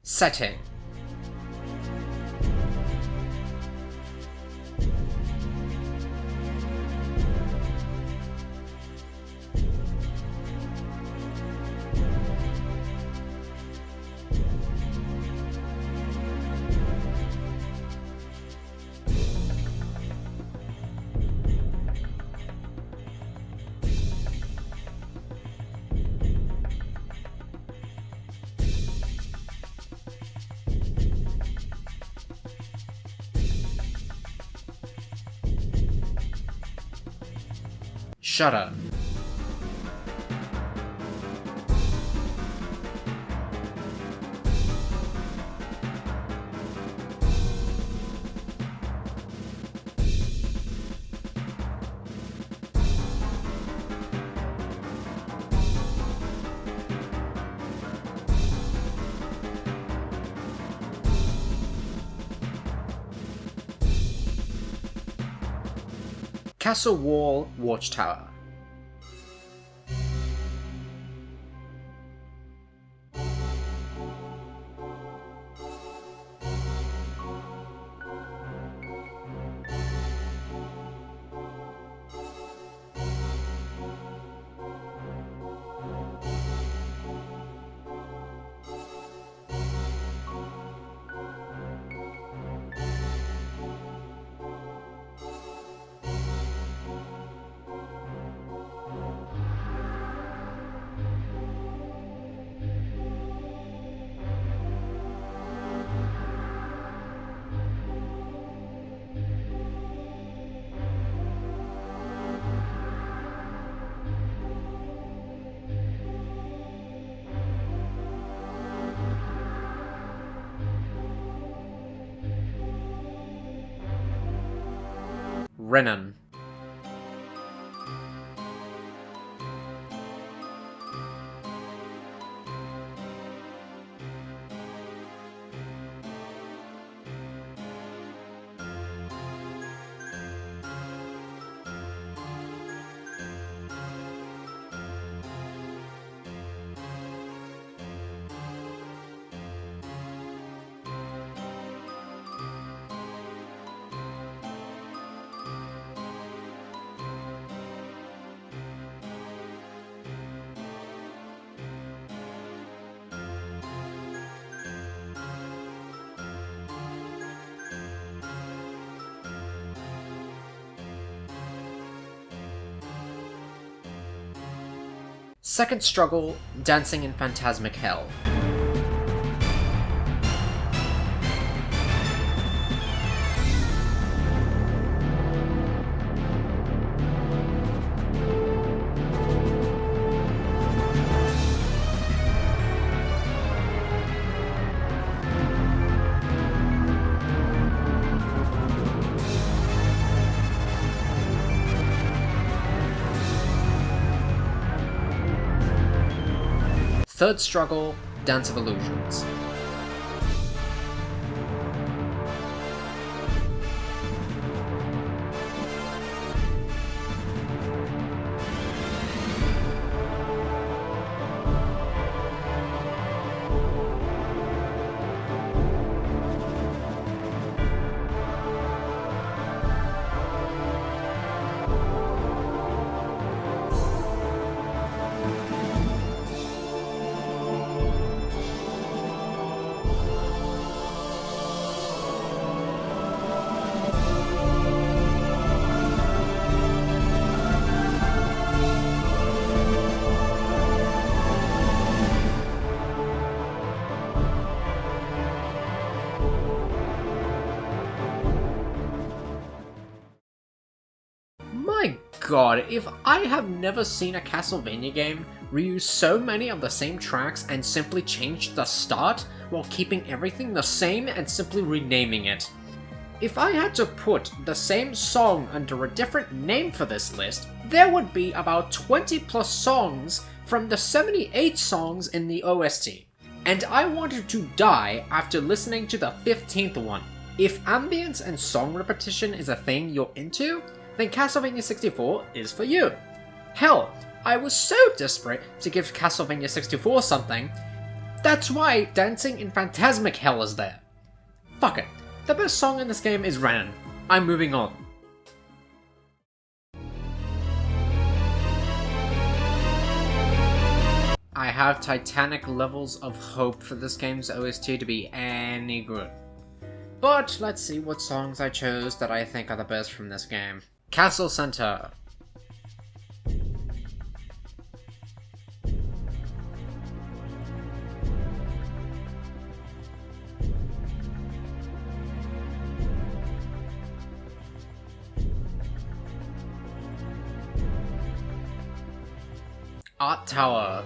Speaker 1: Setting. Shudder. Castle Wall Watchtower. Renan. Second struggle, dancing in phantasmic hell. Third struggle, Dance of Illusions. My god, if I have never seen a Castlevania game reuse so many of the same tracks and simply change the start while keeping everything the same and simply renaming it. If I had to put the same song under a different name for this list, there would be about 20 plus songs from the 78 songs in the OST. And I wanted to die after listening to the 15th one. If ambience and song repetition is a thing you're into, then Castlevania 64 is for you. Hell, I was so desperate to give Castlevania 64 something, that's why Dancing in Phantasmic Hell is there. Fuck it, the best song in this game is Renan. I'm moving on. I have titanic levels of hope for this game's OST to be any good. But let's see what songs I chose that I think are the best from this game. Castle Center. Art Tower.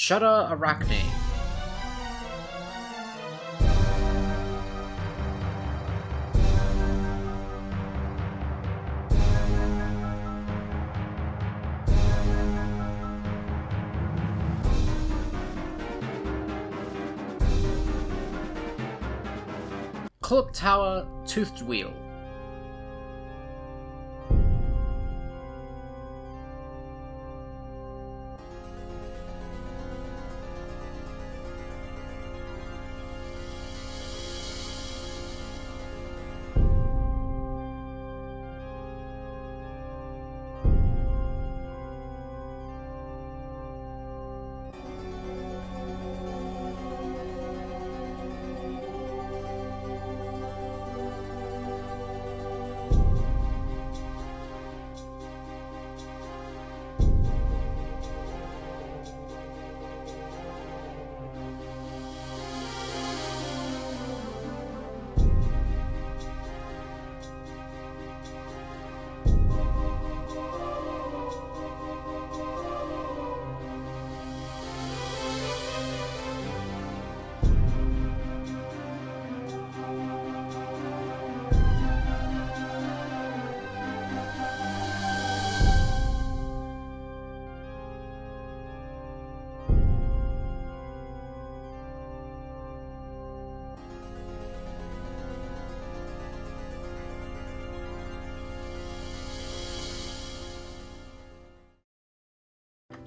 Speaker 1: Shudder Arachne. Clock Tower, Toothed Wheel.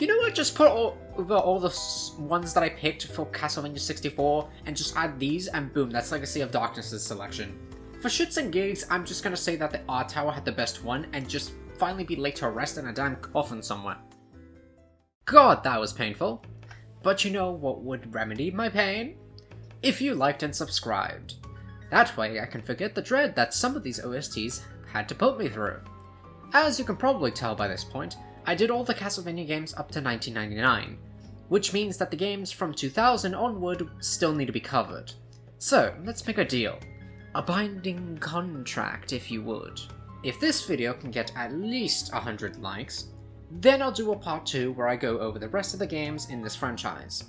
Speaker 1: You know what? Just put over all the ones that I picked for Castlevania 64 and just add these, and boom, that's Legacy of Darkness's selection. For shits and gigs, I'm just gonna say that the Art Tower had the best one and just finally be laid to rest in a damn coffin somewhere. God, that was painful. But you know what would remedy my pain? If you liked and subscribed. That way I can forget the dread that some of these OSTs had to put me through. As you can probably tell by this point, I did all the Castlevania games up to 1999, which means that the games from 2000 onward still need to be covered. So, let's make a deal. A binding contract, if you would. If this video can get at least 100 likes, then I'll do a part 2 where I go over the rest of the games in this franchise.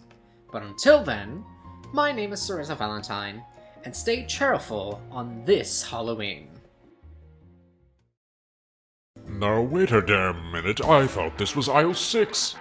Speaker 1: But until then, my name is Cereza Valentine, and stay cheerful on this Halloween.
Speaker 3: Now wait a damn minute, I thought this was aisle 6.